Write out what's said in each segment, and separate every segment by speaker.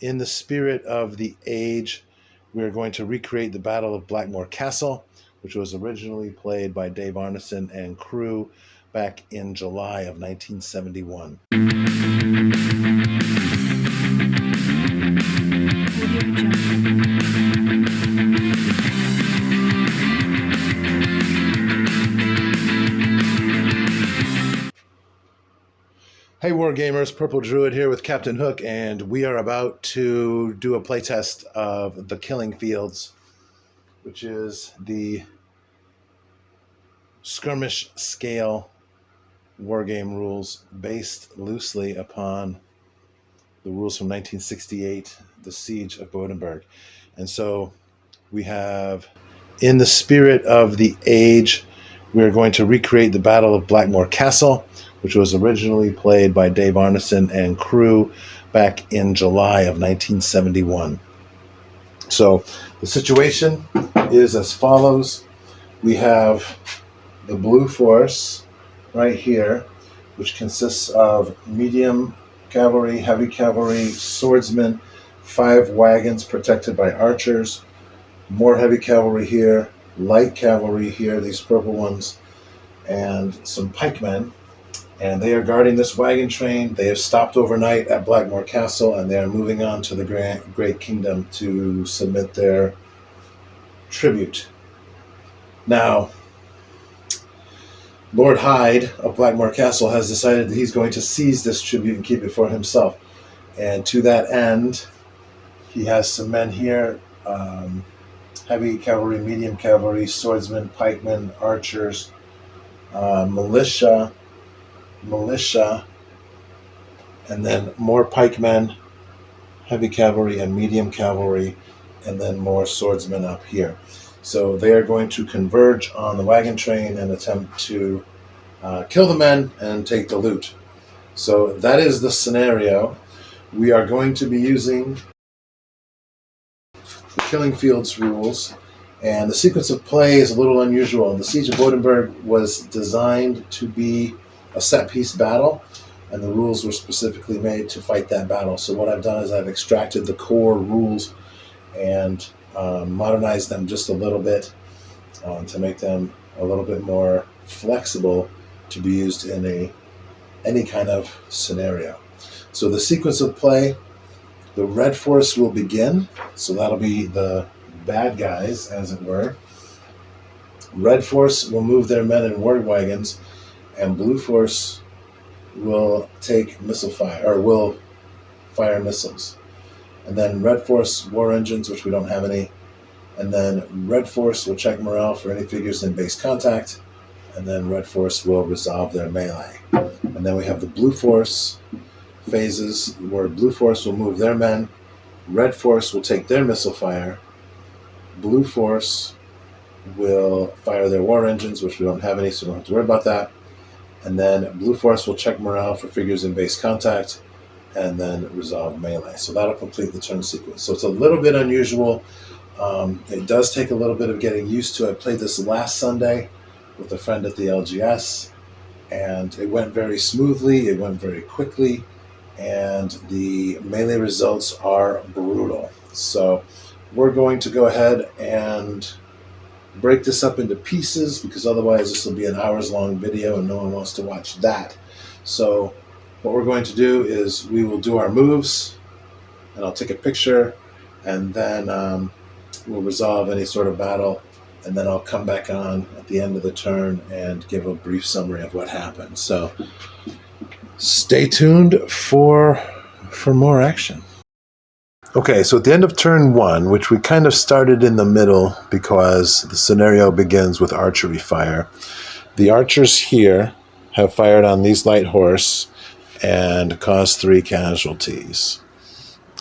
Speaker 1: In the spirit of the age, we are going to recreate the Battle of Blackmoor Castle, which was originally played by Dave Arneson and crew back in July of 1971. Hey Wargamers, Purple Druid here with Captain Hook, and we are about to do a playtest of the Killing Fields, which is the Skirmish scale wargame rules based loosely upon the rules from 1968, the Siege of Bodenberg. And so we have, in the spirit of the age, we are going to recreate the Battle of Blackmoor Castle, which was originally played by Dave Arneson and crew back in July of 1971. So the situation is as follows. We have the blue force right here, which consists of medium cavalry, heavy cavalry, swordsmen, 5 wagons protected by archers, more heavy cavalry here, light cavalry here, these purple ones, and some pikemen. And they are guarding this wagon train. They have stopped overnight at Blackmoor Castle, and they are moving on to the Great Kingdom to submit their tribute. Now, Lord Hyde of Blackmoor Castle has decided that he's going to seize this tribute and keep it for himself. And to that end, he has some men here, heavy cavalry, medium cavalry, swordsmen, pikemen, archers, militia, and then more pikemen, heavy cavalry and medium cavalry, and then more swordsmen up here. So they are going to converge on the wagon train and attempt to kill the men and take the loot. So that is the scenario. We are going to be using the Killing Fields rules, and the sequence of play is a little unusual. The Siege of Bodenberg was designed to be a set-piece battle, and the rules were specifically made to fight that battle. So what I've done is I've extracted the core rules and modernized them just a little bit to make them a little bit more flexible to be used in any kind of scenario. So the sequence of play, the red force will begin, so that'll be the bad guys, as it were. Red force will move their men in war wagons, and blue force will take missile fire, or will fire missiles. And then red force war engines, which we don't have any. And then red force will check morale for any figures in base contact. And then red force will resolve their melee. And then we have the blue force phases, where blue force will move their men. Red force will take their missile fire. Blue force will fire their war engines, which we don't have any, so we don't have to worry about that. And then blue force will check morale for figures in base contact, and then resolve melee. So that'll complete the turn sequence. So it's a little bit unusual. It does take a little bit of getting used to. I played this last Sunday with a friend at the LGS, and it went very smoothly. It went very quickly, and the melee results are brutal. So we're going to go ahead and break this up into pieces, because otherwise this will be an hours-long video and no one wants to watch that. So what we're going to do is we will do our moves, and I'll take a picture, and then we'll resolve any sort of battle, and then I'll come back on at the end of the turn and give a brief summary of what happened. So stay tuned for more action. Okay, so at the end of turn 1, which we kind of started in the middle because the scenario begins with archery fire, the archers here have fired on these light horse and caused 3 casualties.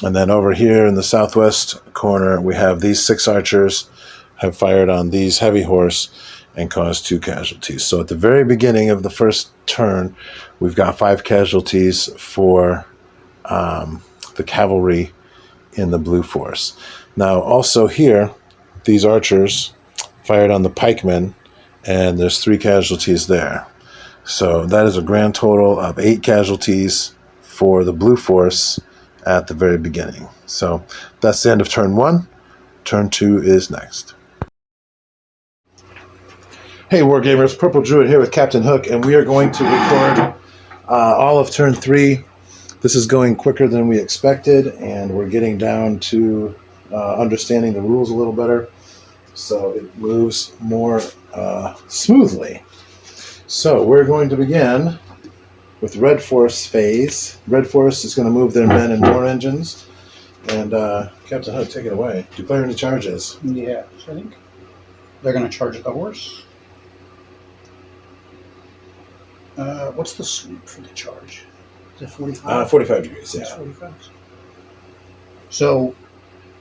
Speaker 1: And then over here in the southwest corner, we have these 6 archers have fired on these heavy horse and caused 2 casualties. So at the very beginning of the first turn, we've got 5 casualties for the cavalry in the blue force. Now also here, these archers fired on the pikemen, and there's 3 casualties there. So that is a grand total of 8 casualties for the blue force at the very beginning. So that's the end of turn 1. Turn 2 is next. Hey Wargamers, Purple Druid here with Captain Hook, and we are going to record all of turn 3. This is going quicker than we expected, and we're getting down to understanding the rules a little better, so it moves more smoothly. So we're going to begin with Red Force phase. Red Force is going to move their men and war engines, and Captain Hook, take it away. Declare any charges.
Speaker 2: Yeah, so I think they're going to charge the horse. What's the sweep for the charge? Is it 45?
Speaker 1: 45 degrees, yeah.
Speaker 2: 45. So,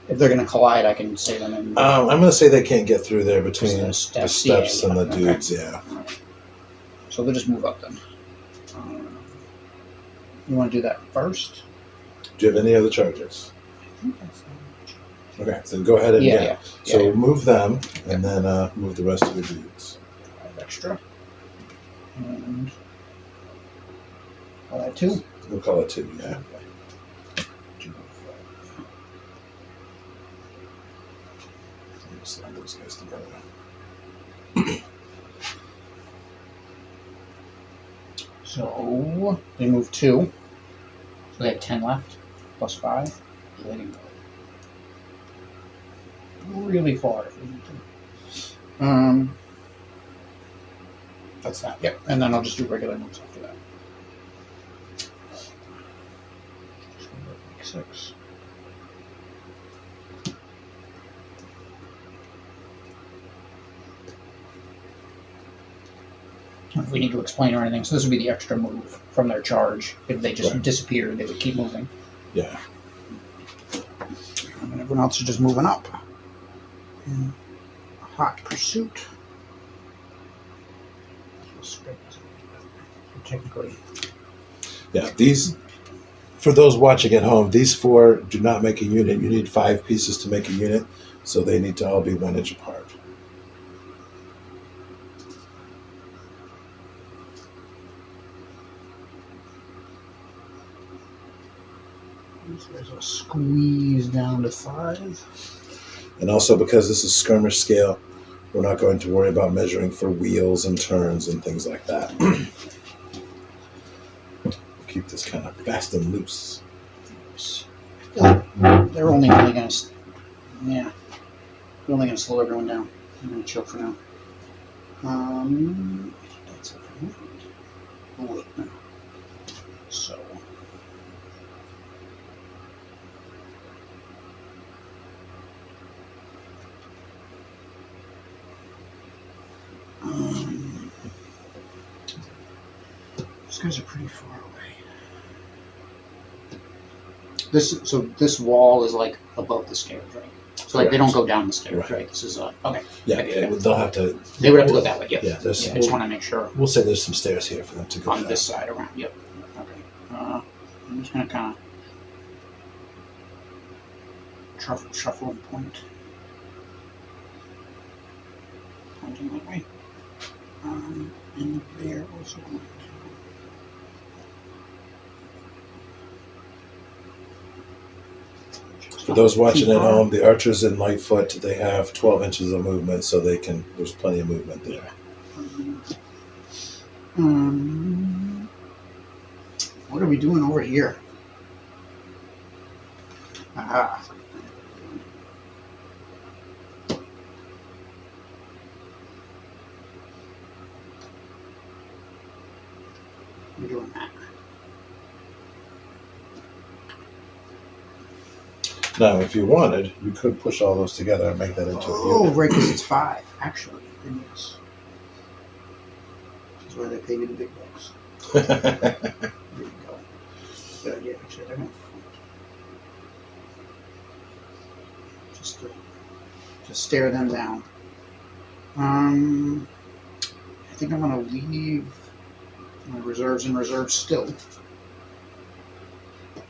Speaker 2: if they're going to collide, I can say them in...
Speaker 1: I'm going to say they can't get through there between the
Speaker 2: steps
Speaker 1: and the dudes, yeah.
Speaker 2: So they'll just move up then. You want to do that first?
Speaker 1: Do you have any other charges?
Speaker 2: I think that's
Speaker 1: okay, then go ahead and
Speaker 2: So
Speaker 1: move them, and then move the rest of the dudes.
Speaker 2: 5 extra. And... I'll add 2.
Speaker 1: We'll call it 2, yeah.
Speaker 2: 2.
Speaker 1: Slide those guys together.
Speaker 2: So they move 2. So they have 10 left, plus 5. So they can go really far if they need to. That's that. Yep. And then I'll just do regular moves after that. 6. If we need to explain or anything, so this would be the extra move from their charge. If they just disappeared, they would keep moving.
Speaker 1: Yeah.
Speaker 2: And then everyone else is just moving up. In hot pursuit. Technically.
Speaker 1: Yeah, these, for those watching at home, these 4 do not make a unit. You need 5 pieces to make a unit, so they need to all be 1 inch apart.
Speaker 2: There's a squeeze down to 5.
Speaker 1: And also, because this is skirmish scale, we're not going to worry about measuring for wheels and turns and things like that. Keep this kind of fast and loose.
Speaker 2: They're only going to, they're only going to slow everyone down. I'm going to chill for now. That's it for movement. Oh wait, no. So. These guys are pretty far away. This wall is like above the stairs, right? So like they don't go down the stairs, right? This is okay.
Speaker 1: Yeah, they'll have to.
Speaker 2: They would have to go that way. Yep.
Speaker 1: Yeah,
Speaker 2: I just want to make sure.
Speaker 1: We'll say there's some stairs here for them to go
Speaker 2: on this side around. Yep. Okay. I'm just gonna kind of shuffle and point. Pointing that way. And they're also going to.
Speaker 1: For those watching at home, the archers in Lightfoot, they have 12 inches of movement, so they can. There's plenty of movement there.
Speaker 2: What are we doing over here? Aha. We're doing that.
Speaker 1: Now, if you wanted, you could push all those together and make that into a unit.
Speaker 2: Right, because it's 5, actually. Then yes. That's why they pay me the big bucks. There you go. Good idea, actually. They're going to just stare them down. I think I'm going to leave my reserves in reserve still.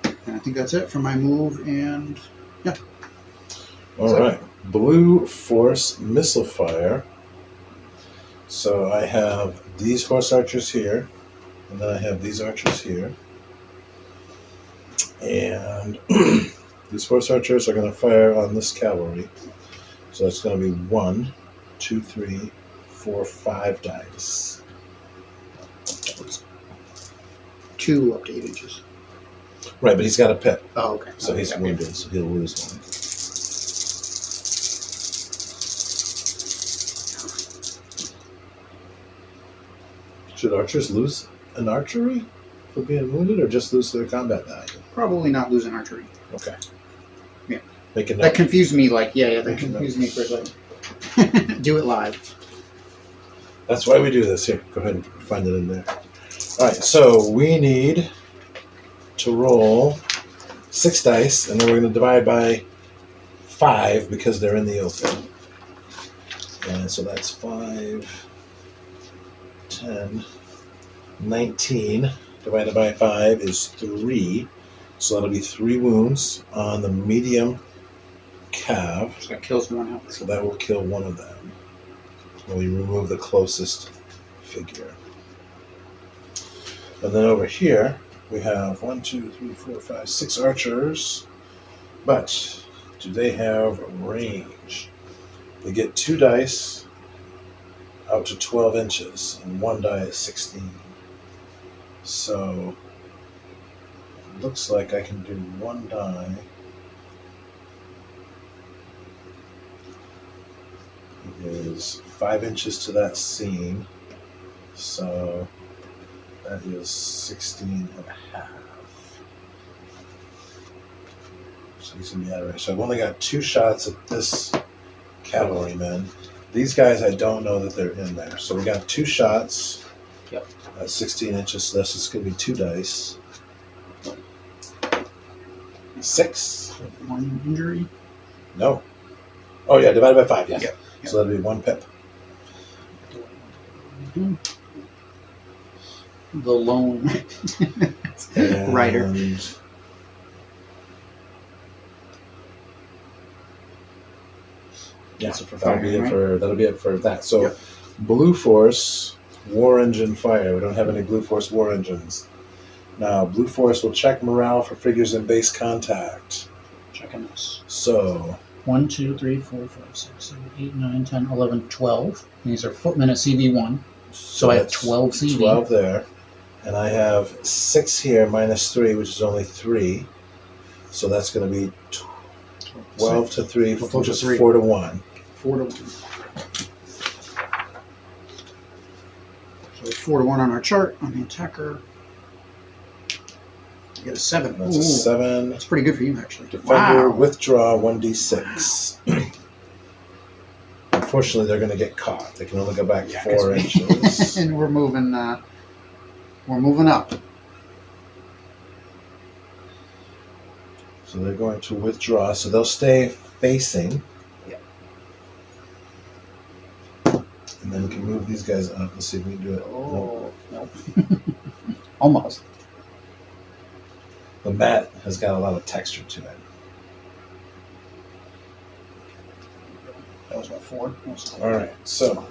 Speaker 2: And I think that's it for my move, and yeah.
Speaker 1: All right. Blue Force Missile Fire. So I have these horse archers here, and then I have these archers here. And these horse archers are going to fire on this cavalry. So it's going to be 1, 2, 3, 4, 5 dice.
Speaker 2: 2 up to 8 inches.
Speaker 1: Right, but he's got a pip.
Speaker 2: Oh, okay.
Speaker 1: So he's wounded, so he'll lose 1. Should archers lose an archery for being wounded, or just lose their combat value?
Speaker 2: Probably not losing archery.
Speaker 1: Okay.
Speaker 2: Yeah.
Speaker 1: Make a note.
Speaker 2: That confused me. That
Speaker 1: Make a
Speaker 2: confused
Speaker 1: note.
Speaker 2: me for a second. Do it live.
Speaker 1: That's why we do this. Here, go ahead and find it in there. All right, so we need to roll 6 dice, and then we're going to divide by 5 because they're in the open. And so that's 5, 10, 19 divided by 5 is 3. So that'll be 3 wounds on the medium cav.
Speaker 2: So that kills 1 out.
Speaker 1: So that will kill 1 of them. We remove the closest figure. And then over here, we have 1, 2, 3, 4, 5, 6 archers. But do they have range? They get 2 dice out to 12 inches, and 1 die is 16. So it looks like I can do 1 die. It is 5 inches to that seam, so that is 16 and a half. So he's going to be out of range. So I've only got 2 shots at this cavalryman. These guys, I don't know that they're in there. So we got 2 shots.
Speaker 2: Yep.
Speaker 1: At 16 inches, so that's just going to be 2 dice. 6.
Speaker 2: 1 injury.
Speaker 1: No. Oh yeah, divided by 5. Yes.
Speaker 2: Yep.
Speaker 1: So that'll be 1 pip.
Speaker 2: The lone
Speaker 1: And
Speaker 2: rider.
Speaker 1: Yeah,
Speaker 2: So for
Speaker 1: that'll be
Speaker 2: firing,
Speaker 1: it for that. So
Speaker 2: Yep.
Speaker 1: Blue Force War Engine Fire. We don't have any Blue Force War Engines. Now Blue Force will check morale for figures in base contact.
Speaker 2: Checking this.
Speaker 1: So
Speaker 2: 1, 2, 3, 4, 5, 6, 7, 8, 9, 10, 11, 12. These are footmen at CV1. So I have
Speaker 1: that's
Speaker 2: 12 CV.
Speaker 1: 12 there. And I have 6 here minus 3, which is only 3. So that's going to be 12 to 3, which is 4 to 1.
Speaker 2: 4 to 1. So 4 to 1 on our chart on the attacker. You get a 7.
Speaker 1: That's a 7.
Speaker 2: That's pretty good for you, actually.
Speaker 1: Defender,
Speaker 2: Wow.
Speaker 1: withdraw 1d6. Unfortunately, they're going to get caught. They can only go back 4 inches.
Speaker 2: And we're moving up.
Speaker 1: So they're going to withdraw. So they'll stay facing.
Speaker 2: Yep.
Speaker 1: And then we can move these guys up. Let's see if we can do it.
Speaker 2: Oh, nope. Almost.
Speaker 1: The mat has got a lot of texture to it.
Speaker 2: That was what, 4?
Speaker 1: All right. So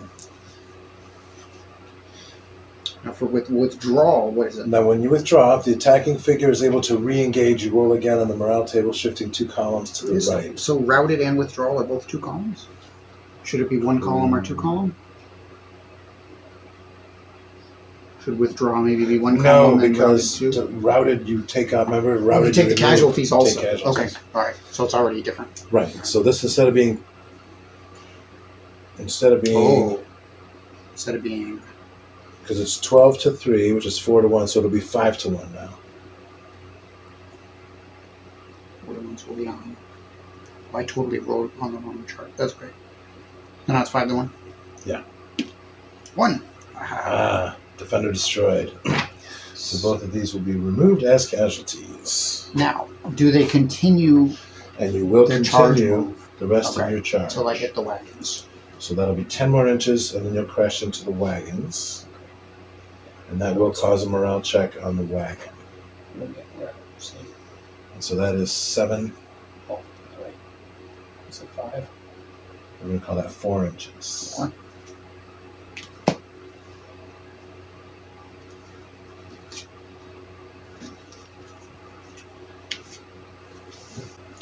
Speaker 2: Now for withdrawal, what is it?
Speaker 1: now when you withdraw, if the attacking figure is able to re-engage, you roll again on the morale table, shifting 2 columns to the right.
Speaker 2: So routed and withdrawal are both 2 columns? Should it be 1 column or 2 column? Should withdraw maybe be 1
Speaker 1: No,
Speaker 2: column and
Speaker 1: because
Speaker 2: routed 2?
Speaker 1: routed you take out. Remember, routed
Speaker 2: You take the
Speaker 1: remove,
Speaker 2: casualties
Speaker 1: you take
Speaker 2: also.
Speaker 1: casualties.
Speaker 2: Okay, all right. So it's already different.
Speaker 1: Right. So this instead of being instead of being because it's 12 to 3, which is 4 to 1, so it'll be 5 to 1 now.
Speaker 2: 4 to 1 will be on. I totally wrote on the wrong chart. That's great. And now it's 5 to 1?
Speaker 1: Yeah.
Speaker 2: 1.
Speaker 1: Defender destroyed. So both of these will be removed as casualties.
Speaker 2: Now, do they continue
Speaker 1: And you will
Speaker 2: their charge
Speaker 1: continue
Speaker 2: move
Speaker 1: the rest of your charge.
Speaker 2: until I hit the wagons?
Speaker 1: So that'll be 10 more inches, and then you'll crash into the wagons. And that will cause a morale check on the wagon. And so that is 7.
Speaker 2: Oh, all right. Is it 5?
Speaker 1: We're going to call that 4 inches.
Speaker 2: 4.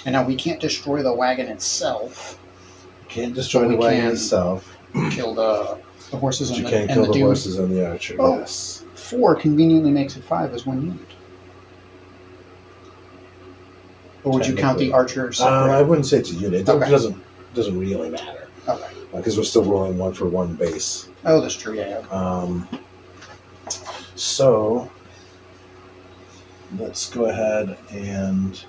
Speaker 2: And now we can't destroy the wagon itself.
Speaker 1: Can't destroy
Speaker 2: But
Speaker 1: the
Speaker 2: we
Speaker 1: wagon
Speaker 2: can
Speaker 1: itself.
Speaker 2: Kill the horses
Speaker 1: But
Speaker 2: and
Speaker 1: you
Speaker 2: the,
Speaker 1: can't
Speaker 2: and
Speaker 1: kill
Speaker 2: the
Speaker 1: the
Speaker 2: dude.
Speaker 1: horses and the archer.
Speaker 2: Oh.
Speaker 1: Yes.
Speaker 2: 4 conveniently makes it 5 as one unit. Or would you count the archer separate?
Speaker 1: I wouldn't say it's a unit. It
Speaker 2: Okay.
Speaker 1: doesn't really matter.
Speaker 2: Okay.
Speaker 1: Because we're still rolling 1 for 1 base.
Speaker 2: Oh, that's true. Yeah. Okay.
Speaker 1: So let's go ahead and.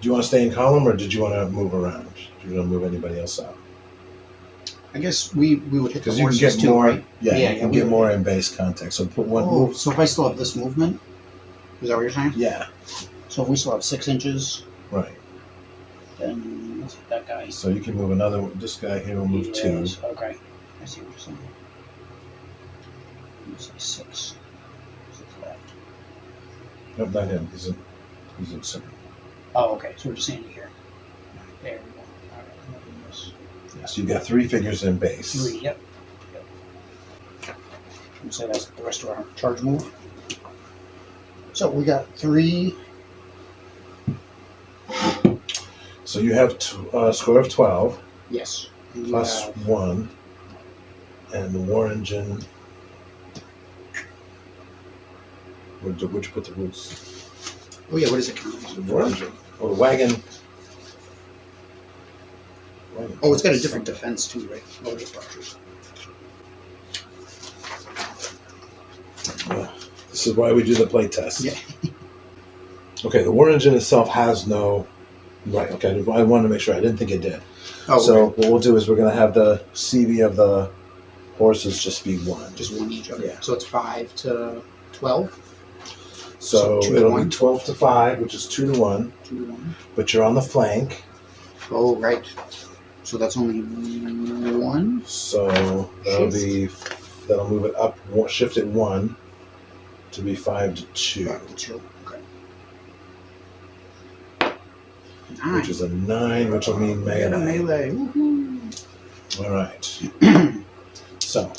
Speaker 1: Do you want to stay in column, or did you want to move around? Do you want to move anybody else out?
Speaker 2: I guess we would hit the
Speaker 1: Because you can
Speaker 2: horses
Speaker 1: get
Speaker 2: too,
Speaker 1: more.
Speaker 2: right?
Speaker 1: Yeah, you
Speaker 2: Yeah,
Speaker 1: can
Speaker 2: we
Speaker 1: get
Speaker 2: would.
Speaker 1: more in base context. So put one
Speaker 2: Oh,
Speaker 1: move.
Speaker 2: so if I still have this movement, is that what you're saying?
Speaker 1: Yeah,
Speaker 2: So if we still have 6 inches,
Speaker 1: right.
Speaker 2: then let's hit that guy.
Speaker 1: So you can move another. This guy here will move 2.
Speaker 2: Yes, okay. I see what you're saying. Let's say 6. 6 left.
Speaker 1: Nope, not him. He's in second.
Speaker 2: Oh, okay. So we're just saying here. There we go. All right. I'm gonna do this.
Speaker 1: Yeah, so you got 3 figures in base.
Speaker 2: 3. Yep. And so that's the rest of our charge move. So we got 3.
Speaker 1: So you have a score of 12
Speaker 2: Yes. And you
Speaker 1: plus
Speaker 2: have
Speaker 1: 1, and the war engine. Where'd you put the rules?
Speaker 2: Oh yeah, what does it count as?
Speaker 1: The war engine. Oh, the wagon.
Speaker 2: Oh, it's got a different defense too, right? Oh, it's archers.
Speaker 1: This is why we do the play test.
Speaker 2: Yeah.
Speaker 1: Okay, the war engine itself has no. Right. Okay, I wanted to make sure. I didn't think it did.
Speaker 2: Oh,
Speaker 1: So
Speaker 2: right.
Speaker 1: what we'll do is we're going to have the CV of the horses just be 1.
Speaker 2: Just 1 each. Okay.
Speaker 1: Yeah.
Speaker 2: So it's 5 to 12.
Speaker 1: So
Speaker 2: 2 to
Speaker 1: it'll
Speaker 2: 1.
Speaker 1: be 12 to 5, which is 2 to 1.
Speaker 2: 2 to 1.
Speaker 1: But you're on the flank,
Speaker 2: Oh, right. So that's only 1.
Speaker 1: so that'll move it up. Shift it 1 to be 5 to 2,
Speaker 2: 5 to 2. Okay. 9.
Speaker 1: which is a 9, which will mean
Speaker 2: Get a
Speaker 1: melee.
Speaker 2: melee. Woohoo.
Speaker 1: All right. So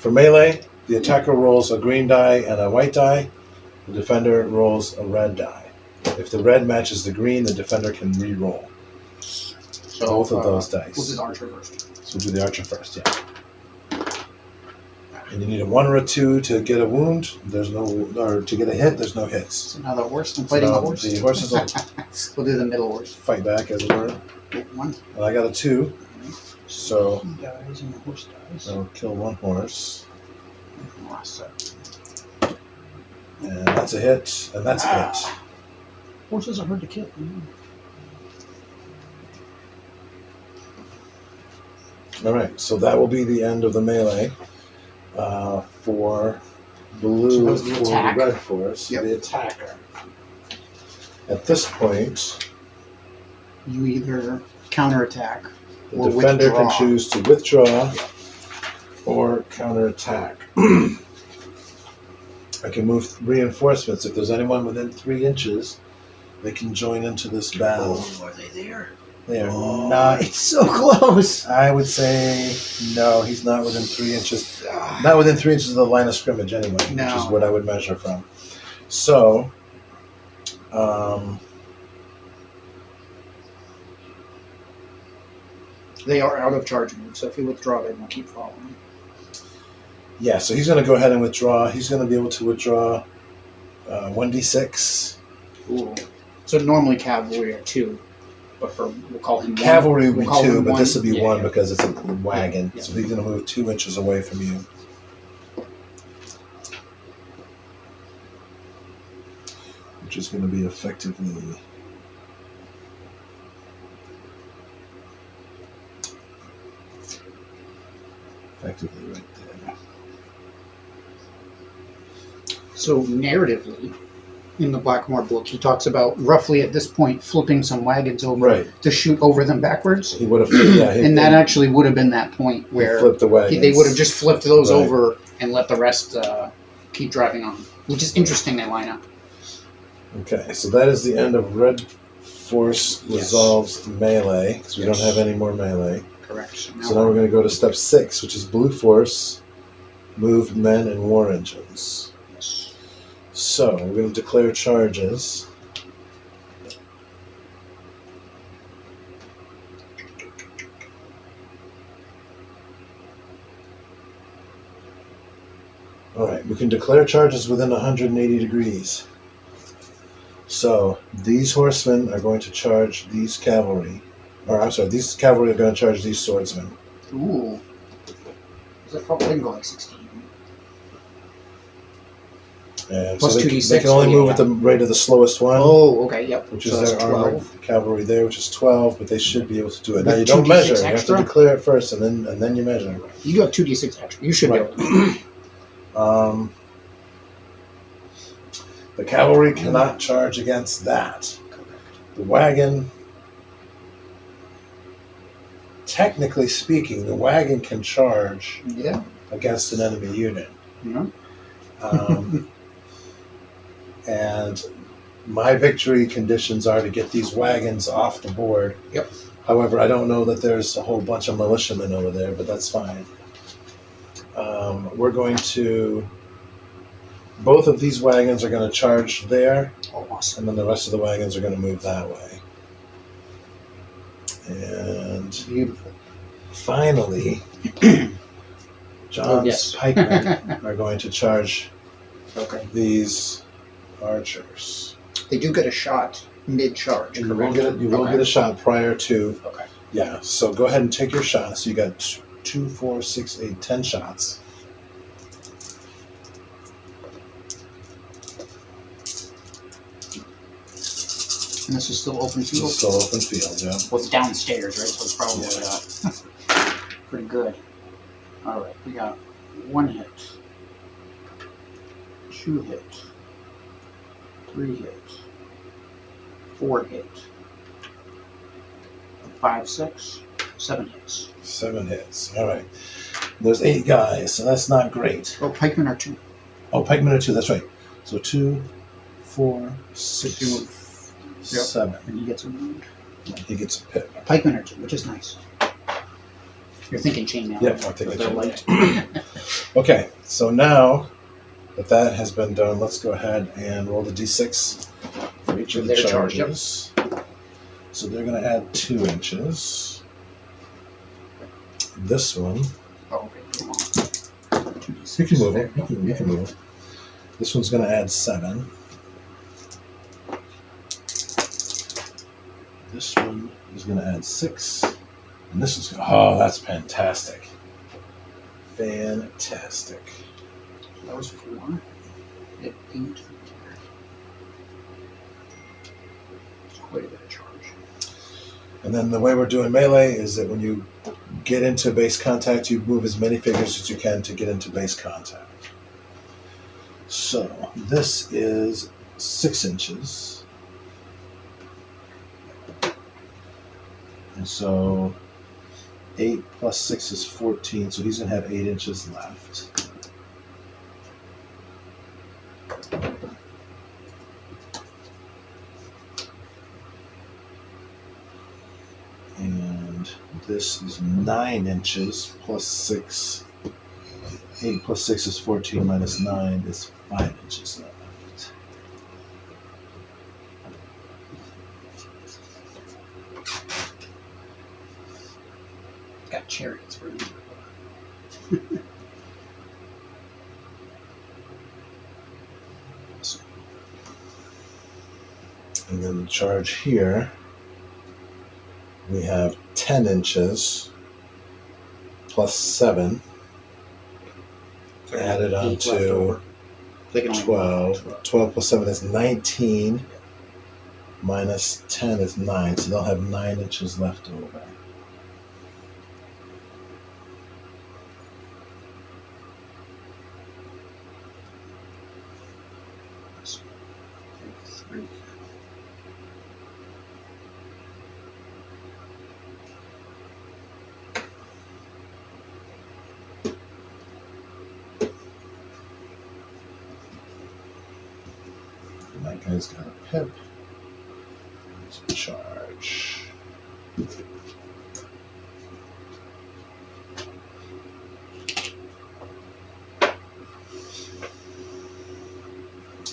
Speaker 1: for melee, the attacker rolls a green die and a white die. The defender rolls a red die. If the red matches the green, the defender can re-roll
Speaker 2: So
Speaker 1: both of those dice.
Speaker 2: We'll do the archer first.
Speaker 1: So we'll do the archer first, yeah. And you need a 1 or a 2 to get a wound. There's no, or to get a hit. There's no hits.
Speaker 2: So now the horse. I'm fighting
Speaker 1: So
Speaker 2: the horse.
Speaker 1: The horses will
Speaker 2: We'll do the middle horse.
Speaker 1: fight back, as it were.
Speaker 2: Get 1.
Speaker 1: And I got a 2, so
Speaker 2: He dies and the horse dies.
Speaker 1: I'll kill 1 horse.
Speaker 2: Last set.
Speaker 1: And that's a hit, and that's a hit.
Speaker 2: Horses are hard to kill.
Speaker 1: All right, so that will be the end of the melee for blue,
Speaker 2: So that was the
Speaker 1: for
Speaker 2: attack.
Speaker 1: red force,
Speaker 2: Yep.
Speaker 1: the attacker. At this point,
Speaker 2: You either counterattack
Speaker 1: the
Speaker 2: or
Speaker 1: defender
Speaker 2: withdraw.
Speaker 1: can choose to withdraw or counterattack. I can move reinforcements. If there's anyone within 3 inches, they can join into this battle.
Speaker 2: Oh, are they there?
Speaker 1: They are not.
Speaker 2: It's so close.
Speaker 1: I would say no. He's not within 3 inches. Not within 3 inches of the line of scrimmage, anyway, which
Speaker 2: No.
Speaker 1: is what I would measure from. So,
Speaker 2: They are out of charge mode, so if you withdraw, they won't keep following.
Speaker 1: yeah. So he's going to go ahead and withdraw. He's going to be able to withdraw 1d6.
Speaker 2: Ooh. So normally cavalry are 2, but for we'll call him 1.
Speaker 1: Cavalry would
Speaker 2: We'll
Speaker 1: be
Speaker 2: call
Speaker 1: 2,
Speaker 2: him
Speaker 1: but
Speaker 2: 1.
Speaker 1: this will be
Speaker 2: Yeah,
Speaker 1: 1
Speaker 2: yeah.
Speaker 1: because it's a wagon.
Speaker 2: Yeah.
Speaker 1: So he's going to move 2 inches away from you. Which is going to be effectively. Effectively right there.
Speaker 2: So narratively, in the Blackmore book, he talks about roughly at this point flipping some wagons over
Speaker 1: Right.
Speaker 2: to shoot over them backwards.
Speaker 1: He would have, yeah.
Speaker 2: And that actually would have been that point where
Speaker 1: flipped the wagons.
Speaker 2: they would have just flipped those
Speaker 1: Right.
Speaker 2: over and let the rest keep driving on. Which is interesting, they line up.
Speaker 1: Okay, so that is the end of Red Force
Speaker 2: Yes.
Speaker 1: resolves melee, because we
Speaker 2: Yes.
Speaker 1: don't have any more melee.
Speaker 2: Correct.
Speaker 1: So now we're going to go to step 6, which is Blue Force, move men and war engines.
Speaker 2: Yes.
Speaker 1: So we're going to declare charges. All right, we can declare charges within 180 degrees. So these horsemen are going to charge these cavalry. Or I'm sorry, these cavalry are going to charge these swordsmen.
Speaker 2: Ooh. Is it probably go like 16?
Speaker 1: And
Speaker 2: Plus
Speaker 1: so they,
Speaker 2: 2d6,
Speaker 1: they can only move
Speaker 2: yeah.
Speaker 1: at the rate of the slowest one.
Speaker 2: Oh, okay, yep.
Speaker 1: Which
Speaker 2: So
Speaker 1: is
Speaker 2: that's
Speaker 1: their armored cavalry there, which is 12, but they should be able to do it. Now
Speaker 2: With
Speaker 1: you don't
Speaker 2: 2d6
Speaker 1: measure. You have
Speaker 2: extra?
Speaker 1: to declare it first, and then you measure.
Speaker 2: You do have 2d6 extra. You should be able to.
Speaker 1: The cavalry cannot charge against that. The wagon, technically speaking, the wagon can charge against an enemy unit.
Speaker 2: Yeah.
Speaker 1: And my victory conditions are to get these wagons off the board.
Speaker 2: Yep.
Speaker 1: However, I don't know that there's a whole bunch of militiamen over there, but that's fine. We're going to... Both of these wagons are going to charge there, and then the rest of the wagons are going to move that way. And
Speaker 2: beautiful.
Speaker 1: Finally, John's pikemen are going to charge these archers.
Speaker 2: They do get a shot mid-charge.
Speaker 1: You will get a shot prior to.
Speaker 2: Okay.
Speaker 1: Yeah. So go ahead and take your shots. You got 2, 4, 6, 8, 10 shots.
Speaker 2: And this is still open field?
Speaker 1: This is still open field, yeah.
Speaker 2: Well, it's downstairs, right? So it's probably pretty good. All right, we got 1 hit, 2 hit, 3 hit, 4 hit, 5, 6, 7 hits. 7 hits. All right. There's 8 guys, so that's not great. Oh, pikemen are 2.
Speaker 1: Oh, pikemen are 2. That's right. So 2, 4, 6, 7.
Speaker 2: And he gets a wound.
Speaker 1: He gets a pip.
Speaker 2: Pikemen are 2, which is nice. You're thinking chainmail.
Speaker 1: Yep, I'm thinking chainmail. Okay, so now that has been done, let's go ahead and roll the d6 for each of the charges. So they're going to add 2 inches. This one.
Speaker 2: Oh, okay, come on.
Speaker 1: You can move it. You can move it. This one's going to add 7. This one is going to add 6. And this is going to... Oh, that's fantastic. Fantastic.
Speaker 2: That was 4. It 8. It's quite a bit of charge.
Speaker 1: And then the way we're doing melee is that when you get into base contact, you move as many figures as you can to get into base contact. So this is 6 inches. And so 8 plus 6 is 14, so he's going to have 8 inches left. And this is 9 inches plus 6. 8 plus 6 is 14 minus 9 is 5 inches left.
Speaker 2: Got chariots for you.
Speaker 1: And then the charge here, we have 10 inches plus 7 added on to 12. 12 plus 7 is 19. Minus 10 is 9, so they'll have 9 inches left over. That guy's got a pip. There's a charge.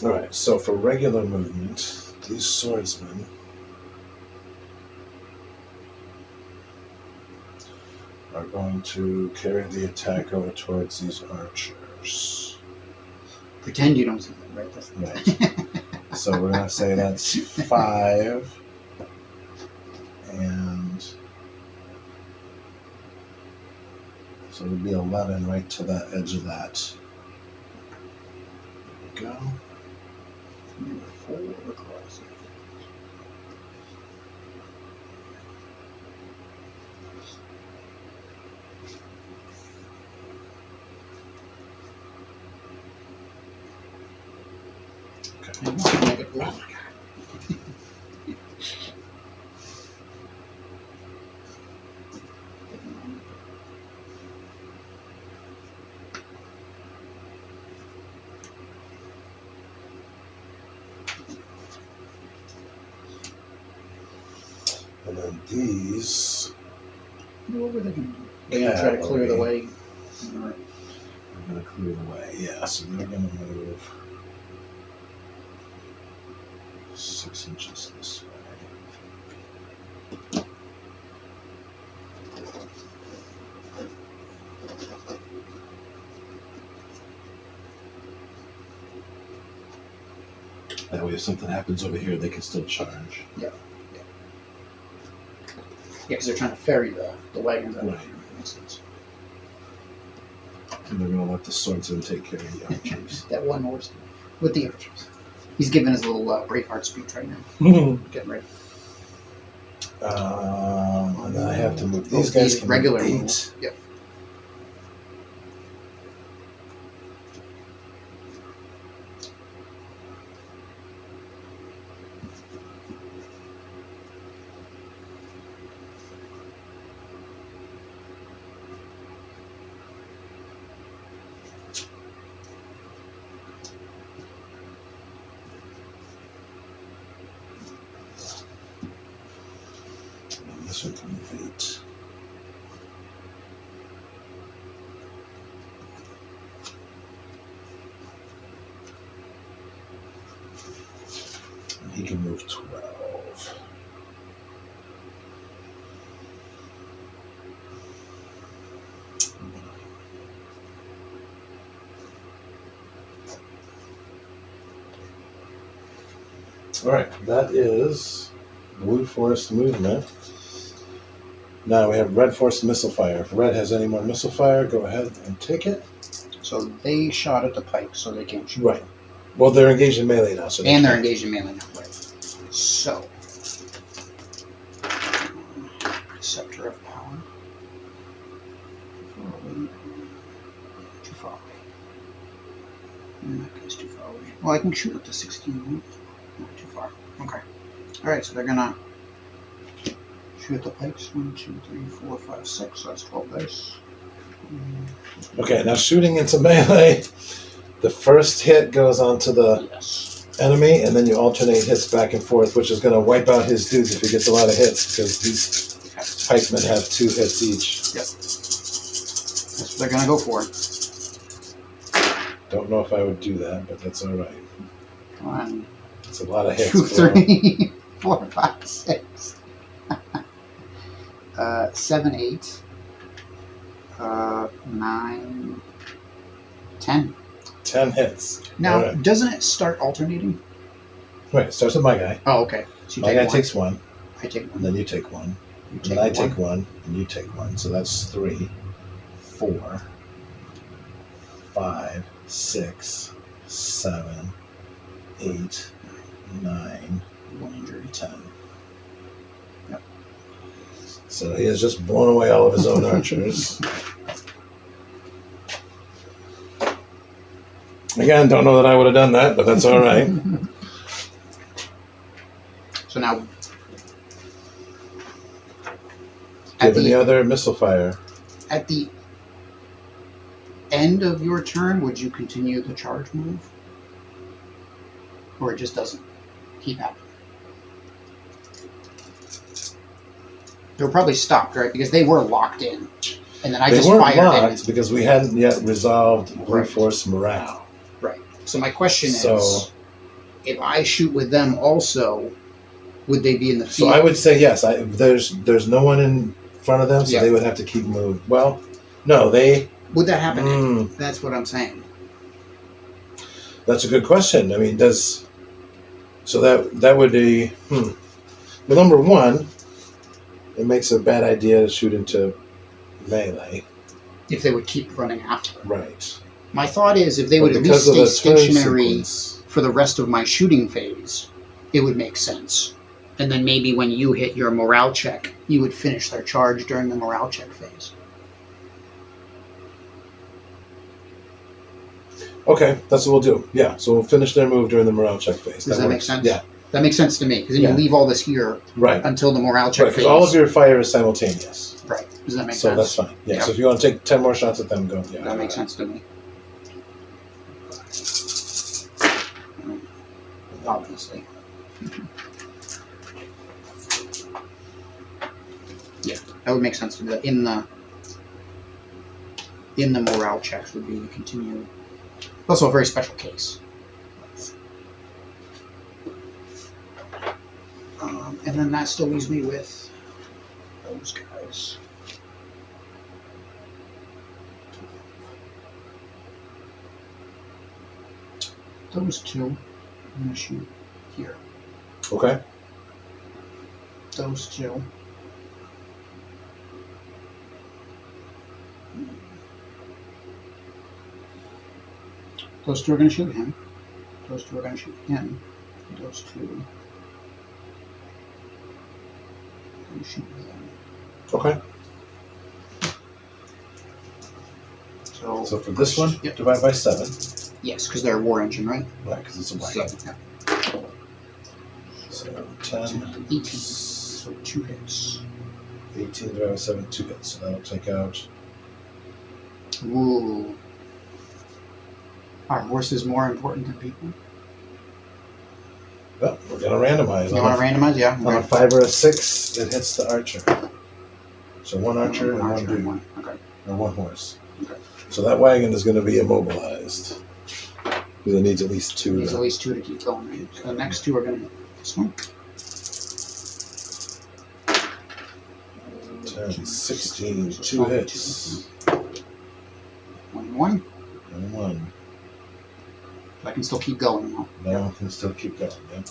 Speaker 1: All right, so for regular movement, these swordsmen are going to carry the attack over towards these archers.
Speaker 2: Pretend you don't see them, right? That's
Speaker 1: Right. So we're going to say that's 5. And so it would be 11 right to the edge of that. There we go.
Speaker 2: 4 across.
Speaker 1: Okay.
Speaker 2: Oh my God.
Speaker 1: And then these.
Speaker 2: What were they going to do? They're going to try to clear the way. All right.
Speaker 1: They're going to clear the way, yeah. So they're going to move 6 inches this way. That way, if something happens over here, they can still charge.
Speaker 2: Yeah, because they're trying to ferry the wagons out.
Speaker 1: Right.
Speaker 2: Makes sense.
Speaker 1: And they're going to let the swordsmen take care of the archers.
Speaker 2: That one horse with the archers. He's giving his little Braveheart speech right now. Getting ready.
Speaker 1: And then I have to move these guys can
Speaker 2: regular
Speaker 1: move 8.
Speaker 2: moves. Yep.
Speaker 1: And this one can move 8. And he can move 12. All right, that is Blue Forest movement. Now we have Red Forest missile fire. If Red has any more missile fire, go ahead and take it.
Speaker 2: So they shot at the pike, so they can't shoot.
Speaker 1: Right. Well, they're engaged in melee now, so
Speaker 2: And they're
Speaker 1: can't.
Speaker 2: engaged in melee now. Right. So. Scepter of Power. Too far away. That goes too far away. Well, I can shoot up to 16. Not too far. Okay. Alright, so they're gonna shoot at the pikes. 1, 2, 3, 4, 5, 6. So that's 12 dice.
Speaker 1: Okay, now shooting into melee, the first hit goes onto the
Speaker 2: Yes.
Speaker 1: enemy, and then you alternate hits back and forth, which is going to wipe out his dudes if he gets a lot of hits, because these pikemen have 2 hits each.
Speaker 2: Yep. That's what they're gonna go for.
Speaker 1: Don't know if I would do that, but that's all right.
Speaker 2: Come on.
Speaker 1: It's a lot of hits.
Speaker 2: 2, 3, 4, 5, 6. 7, 8. 9, 10.
Speaker 1: 10 hits.
Speaker 2: Now,
Speaker 1: All right.
Speaker 2: doesn't it start alternating?
Speaker 1: Wait, it starts with my guy.
Speaker 2: Oh, okay. So you
Speaker 1: My
Speaker 2: take
Speaker 1: guy
Speaker 2: one.
Speaker 1: takes 1,
Speaker 2: I take
Speaker 1: and
Speaker 2: one.
Speaker 1: then you take 1.
Speaker 2: You
Speaker 1: And then I take 1, and you take 1. So that's 3, 4, 5, 6, 7, 8, 9,
Speaker 2: 1 injury.
Speaker 1: 10.
Speaker 2: Yep.
Speaker 1: So he has just blown away all of his own archers. Again, don't know that I would have done that, but that's all right.
Speaker 2: So now,
Speaker 1: Do you have any other missile fire?
Speaker 2: at the end of your turn, would you continue the charge move? Or it just doesn't keep happening? They were probably stopped, right? Because they were locked in. And then I
Speaker 1: They
Speaker 2: just
Speaker 1: weren't
Speaker 2: fired
Speaker 1: locked because we hadn't yet resolved Blue
Speaker 2: Right.
Speaker 1: Force morale.
Speaker 2: Right. So my question
Speaker 1: So-
Speaker 2: is, if I shoot with them also, would they be in the
Speaker 1: So
Speaker 2: field?
Speaker 1: I would say yes. There's no one in front of them, so
Speaker 2: Yeah.
Speaker 1: they would have to keep moving. Well, no, they.
Speaker 2: Would that happen? That's what I'm saying.
Speaker 1: That's a good question. I mean, that would be. Well, number one, it makes a bad idea to shoot into melee.
Speaker 2: If they would keep running after.
Speaker 1: Right.
Speaker 2: My thought is if they would at least stay stationary for the rest of my shooting phase, it would make sense. And then maybe when you hit your morale check, you would finish their charge during the morale check phase.
Speaker 1: Okay, that's what we'll do. Yeah, so we'll finish their move during the morale check phase.
Speaker 2: Does that make sense?
Speaker 1: Yeah.
Speaker 2: That makes sense to me, because then you leave all this here until the morale check phase.
Speaker 1: Because all of your fire is simultaneous.
Speaker 2: Right. Does that make sense?
Speaker 1: So that's fine. Yeah, so if you want to take 10 more shots at them, go. Yeah,
Speaker 2: that makes sense to me. Obviously. Yeah, that would make sense to do that. In the morale checks would be continued. Also a very special case. And then that still leaves me with those guys. Those two, I'm going to shoot here.
Speaker 1: Okay.
Speaker 2: Those two. Those two are going to shoot him. Those two are going to shoot him. Those two are going to shoot them.
Speaker 1: Okay.
Speaker 2: So
Speaker 1: for this one, divide by 7.
Speaker 2: Yes, because they're a war engine, right?
Speaker 1: Right, because it's a wagon. So 10.
Speaker 2: 18. So 2 hits.
Speaker 1: 18 divided by 7, 2 hits. So that'll take out.
Speaker 2: Ooh. Are horses more important than people?
Speaker 1: Well, we're going to randomize.
Speaker 2: You want to randomize? Yeah.
Speaker 1: On a 5 or a 6, it hits the archer. So 1 archer and 1 dude.
Speaker 2: Okay.
Speaker 1: Or 1 horse.
Speaker 2: Okay.
Speaker 1: So that wagon is going to be immobilized. Because it needs at least 2.
Speaker 2: It needs at least 2 to keep going. Right? So the next 2 are going to hit this one.
Speaker 1: 10, 16, 2 hits.
Speaker 2: 1 1.
Speaker 1: And 1.
Speaker 2: I can still keep going now.
Speaker 1: No, I can still keep going, yeah.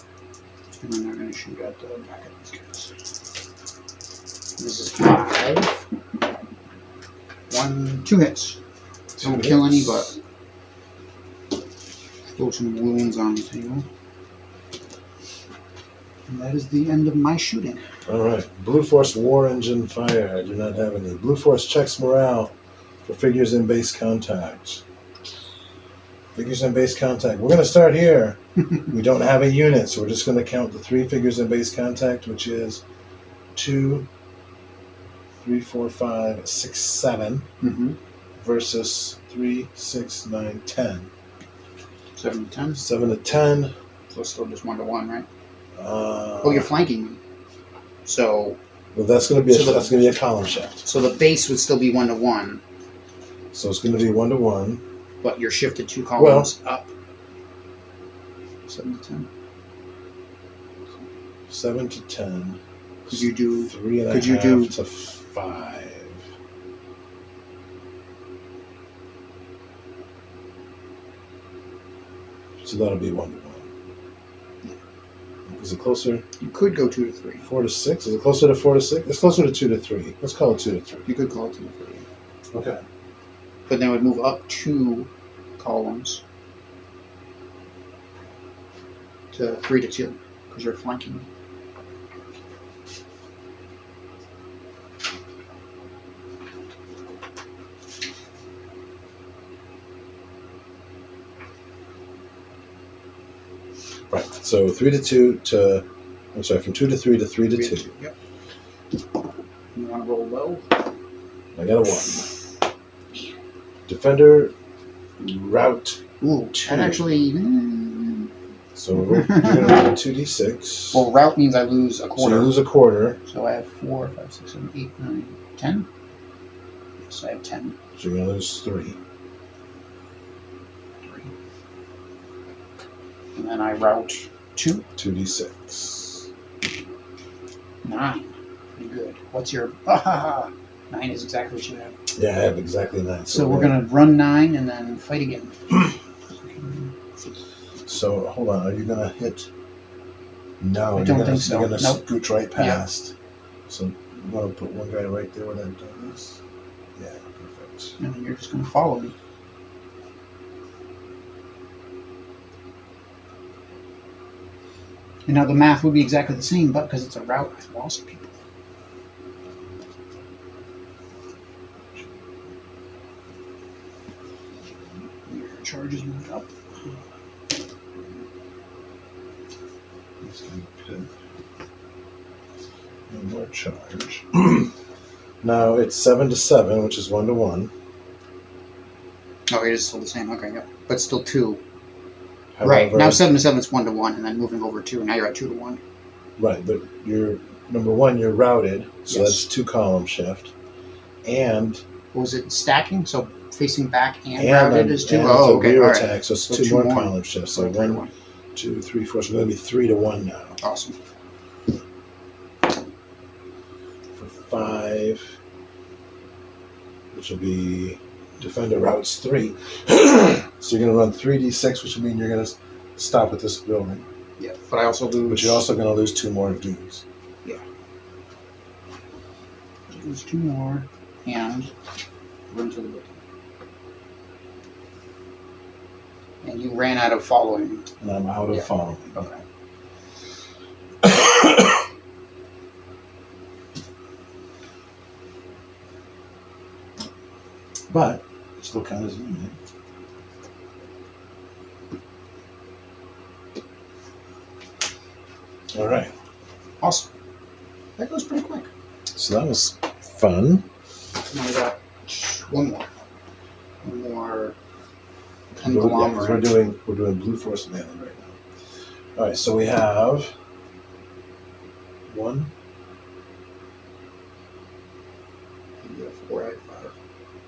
Speaker 2: And then they're going to shoot at the back of these guys. This is 5. 1, 2 hits. Don't kill any, but throw some wounds on the table. And that is the end of my shooting.
Speaker 1: All right. Blue Force War Engine Fire. I do not have any. Blue Force checks morale for figures in base contact. Figures in base contact. We're going to start here. We don't have a unit, so we're just going to count the 3 figures in base contact, which is 2, 3, 4, 5, 6, 7, versus 3, 6, 9, 10.
Speaker 2: 7 to 10?
Speaker 1: 7 to 10.
Speaker 2: So it's still just 1 to 1, right? You're flanking me. So.
Speaker 1: Well, that's going to be a column shift.
Speaker 2: So the base would still be 1 to 1.
Speaker 1: So it's going to be 1 to 1.
Speaker 2: But you're shifted 2 columns up. 7 to 10.
Speaker 1: 7 to 10.
Speaker 2: Could you do
Speaker 1: 3.5 to 5? So that'll be 1 to 1. Is it closer?
Speaker 2: You could go 2 to 3.
Speaker 1: 4 to 6? Is it closer to 4 to 6? It's closer to 2 to 3. Let's call it 2 to 3.
Speaker 2: You could call it 2 to 3.
Speaker 1: Okay.
Speaker 2: But then it would move up 2 columns to 3 to 2 because you're flanking.
Speaker 1: Right. So 3 to 2 to. I'm sorry, from 2 to 3 to 3 to 2.
Speaker 2: Yep. You want to roll low?
Speaker 1: I got a 1. Defender, route.
Speaker 2: Ooh,
Speaker 1: 2.
Speaker 2: that actually.
Speaker 1: So you're going to roll 2d6.
Speaker 2: Well, route means I lose a quarter.
Speaker 1: So you lose a quarter.
Speaker 2: So I have 4, 5, 6, 7, 8, 9, 10. Yes, I have 10.
Speaker 1: So you're going to lose 3.
Speaker 2: 3. And then I route 2.
Speaker 1: 2d6.
Speaker 2: 9. Pretty good. What's your... 9 is exactly what you have.
Speaker 1: Yeah, I have exactly 9.
Speaker 2: So we're going to run 9 and then fight again.
Speaker 1: So, hold on. Are you going to hit... No,
Speaker 2: I don't think so.
Speaker 1: You're going to
Speaker 2: Nope.
Speaker 1: scooch right past. So, I'm going to put one guy right there where that does. Yeah, perfect.
Speaker 2: And then you're just going to follow me. And now the math would be exactly the same, but because it's a route, I've lost people. Your charges moved up.
Speaker 1: No more charge. Now it's 7 to 7, which is 1 to 1.
Speaker 2: Oh, it is still the same. Okay, yeah. But still 2.
Speaker 1: However,
Speaker 2: Right. Now 7 to 7 is 1 to 1, and then moving over 2. Now you're at 2 to 1.
Speaker 1: Right, but you're number 1. You're routed, so
Speaker 2: Yes.
Speaker 1: that's 2 column shift, and
Speaker 2: Was it stacking? So facing back and
Speaker 1: and
Speaker 2: routed is 2?
Speaker 1: and
Speaker 2: Oh,
Speaker 1: it's a
Speaker 2: okay.
Speaker 1: rear
Speaker 2: All right.
Speaker 1: attack, so it's
Speaker 2: So
Speaker 1: 2
Speaker 2: two
Speaker 1: more
Speaker 2: more.
Speaker 1: column shifts. So 1, 2, 3, 4. So it's going to be 3 to 1 now.
Speaker 2: Awesome.
Speaker 1: For 5, which will be defender routes 3. So you're going to run 3d6, which will mean you're going to stop at this building.
Speaker 2: Yeah, but I also lose...
Speaker 1: But you're also going to lose 2 more dudes.
Speaker 2: Yeah. Lose 2 more, and run to the building. And you ran out of following.
Speaker 1: And I'm out of following.
Speaker 2: Okay.
Speaker 1: But it still count as a unit. All right.
Speaker 2: Awesome. That goes pretty quick.
Speaker 1: So that was fun.
Speaker 2: Now we got one more. One more
Speaker 1: Yeah, 'cause
Speaker 2: conglomerate.
Speaker 1: we're doing Blue Force melee right now. All right. So we have 1.
Speaker 2: You have 4 out of 5.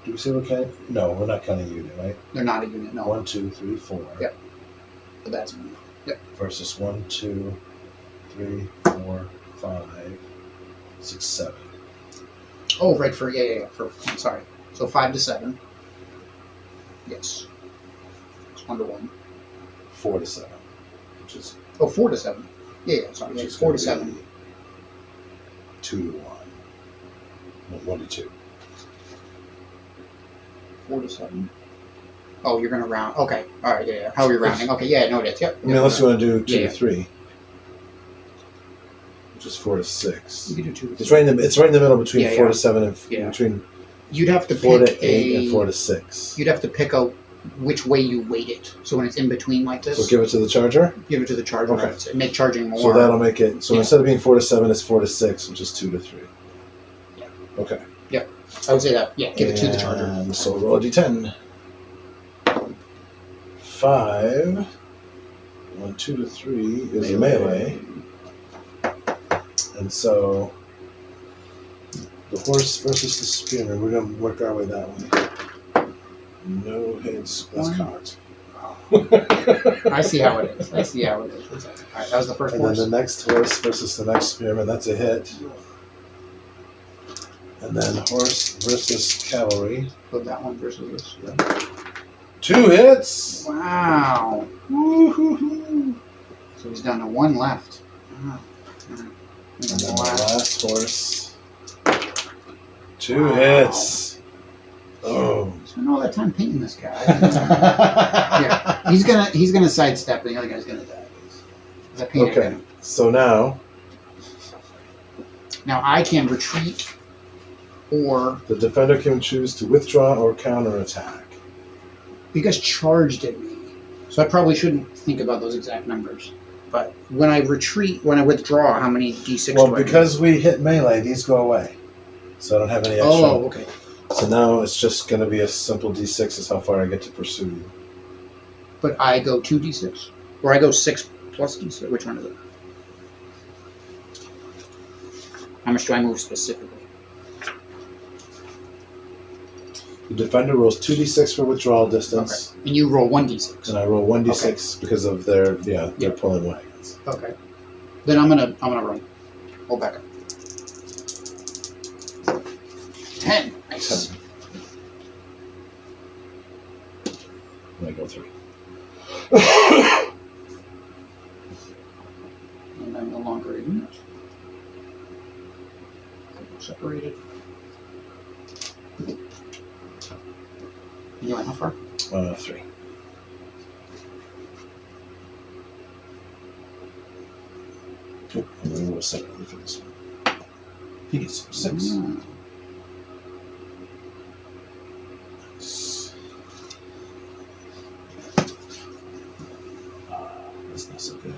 Speaker 1: Do we say we're counting? No, we're not counting unit, right?
Speaker 2: They're not a unit, no.
Speaker 1: 1, 2, 3, 4.
Speaker 2: Yep. But that's a unit. Yep.
Speaker 1: Versus 1, 2, 3, 4, 5, 6, 7.
Speaker 2: Oh, right, I'm sorry. So 5 to 7. Yes. It's 1 to 1.
Speaker 1: 4 to 7, which is
Speaker 2: Oh, 4 to 7. Yeah, sorry.
Speaker 1: which
Speaker 2: Yeah,
Speaker 1: is
Speaker 2: 4
Speaker 1: gonna
Speaker 2: to 7.
Speaker 1: be 2 to 1. No, 1 to 2.
Speaker 2: 4 to 7. Oh, you're going to round. Okay. All right, yeah. How are you rounding? Okay, yeah, no, that's, yep.
Speaker 1: I mean, unless you want to do 2
Speaker 2: Yeah.
Speaker 1: to 3, which is 4 to 6.
Speaker 2: You can do 2 to 3.
Speaker 1: It's right in the middle between
Speaker 2: Yeah,
Speaker 1: 4
Speaker 2: yeah.
Speaker 1: to 7 and
Speaker 2: Yeah.
Speaker 1: between
Speaker 2: You'd have to
Speaker 1: 4
Speaker 2: pick
Speaker 1: to 8 and 4 to 6.
Speaker 2: You'd have to pick out which way you weight it. So when it's in between like this,
Speaker 1: So give it to the charger.
Speaker 2: give it to the charger.
Speaker 1: Okay.
Speaker 2: Right? Make charging more.
Speaker 1: So that'll make it. So
Speaker 2: Yeah.
Speaker 1: instead of being 4 to 7, it's 4 to 6, which is 2 to 3.
Speaker 2: Yeah.
Speaker 1: Okay.
Speaker 2: I would say that. Yeah, give it to the charger.
Speaker 1: And so roll a d10. 5. 1, 2 to 3 is a melee. And so the horse versus the spearman. We're going to work our way that way. No hits. That's
Speaker 2: One.
Speaker 1: cocked.
Speaker 2: I see how it is. All right, that was the first
Speaker 1: And
Speaker 2: horse.
Speaker 1: then the next horse versus the next spearman. That's a hit. And then horse versus cavalry.
Speaker 2: Put that one versus this.
Speaker 1: 2 hits.
Speaker 2: Wow.
Speaker 1: Woo-hoo-hoo.
Speaker 2: So he's down to 1 left. Ah. And
Speaker 1: And
Speaker 2: then
Speaker 1: then
Speaker 2: the
Speaker 1: the
Speaker 2: last.
Speaker 1: last horse. 2
Speaker 2: Wow.
Speaker 1: hits. Oh.
Speaker 2: Spent all that time painting this guy. Yeah, he's gonna sidestep, and the other guy's gonna die. I painted
Speaker 1: Okay.
Speaker 2: him.
Speaker 1: So now
Speaker 2: Now I can retreat, or
Speaker 1: the defender can choose to withdraw or counterattack.
Speaker 2: you guys charged at me, so I probably shouldn't think about those exact numbers. But when I withdraw, how many d6?
Speaker 1: Well,
Speaker 2: do I
Speaker 1: because we hit melee, these go away. So I don't have any extra.
Speaker 2: Oh, okay.
Speaker 1: So now it's just going to be a simple d6 is how far I get to pursue you.
Speaker 2: But I go 2d6, or I go 6 plus d6. Which one is it? How much do I move specifically?
Speaker 1: The defender rolls 2d6 for withdrawal distance.
Speaker 2: Okay. And you roll 1d6.
Speaker 1: And I roll 1d6 because of their pulling wagons.
Speaker 2: Okay. Then I'm gonna run. Hold back up. 10. Nice.
Speaker 1: 10. And I go 3.
Speaker 2: And I'm no longer a unit. Separated. You went how far?
Speaker 1: 3. Oh, I'm going to roll 7 for this one. He gets 6. Nice. That's not so good.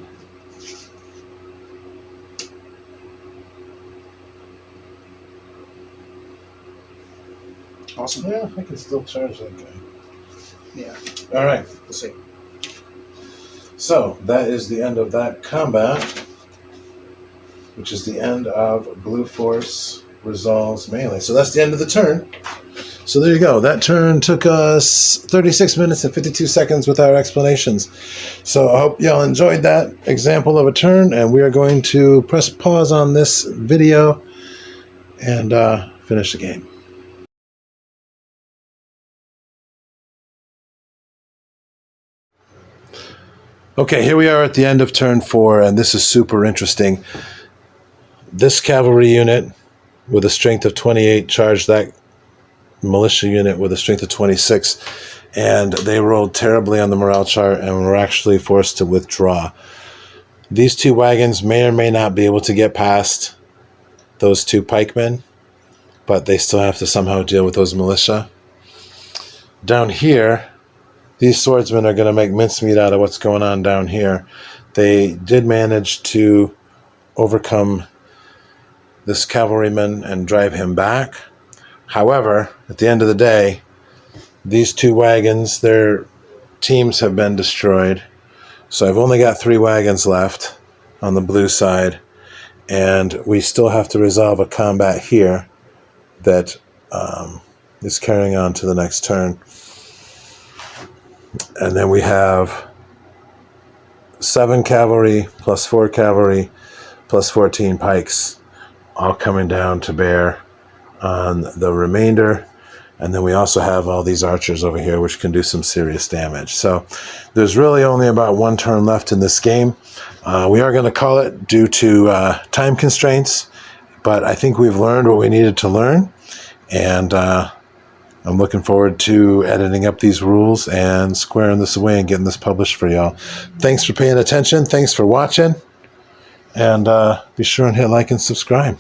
Speaker 2: Awesome.
Speaker 1: Yeah, I can still charge that guy.
Speaker 2: Yeah.
Speaker 1: All right.
Speaker 2: We'll see.
Speaker 1: So that is the end of that combat, which is the end of Blue Force resolves melee. So that's the end of the turn. So there you go. That turn took us 36 minutes and 52 seconds with our explanations. So I hope y'all enjoyed that example of a turn, and we are going to press pause on this video and finish the game. Okay, here we are at the end of turn 4, and this is super interesting. This cavalry unit with a strength of 28 charged that militia unit with a strength of 26, and they rolled terribly on the morale chart and were actually forced to withdraw. These 2 wagons may or may not be able to get past those 2 pikemen, but they still have to somehow deal with those militia. Down here, these swordsmen are going to make mincemeat out of what's going on down here. They did manage to overcome this cavalryman and drive him back. However, at the end of the day, these 2 wagons, their teams have been destroyed. So I've only got 3 wagons left on the blue side, and we still have to resolve a combat here that is carrying on to the next turn. And then we have 7 cavalry plus 4 cavalry plus 14 pikes all coming down to bear on the remainder. And then we also have all these archers over here which can do some serious damage. So there's really only about 1 turn left in this game. We are going to call it due to time constraints, but I think we've learned what we needed to learn. And I'm looking forward to editing up these rules and squaring this away and getting this published for y'all. Thanks for paying attention. Thanks for watching. And be sure and hit like and subscribe.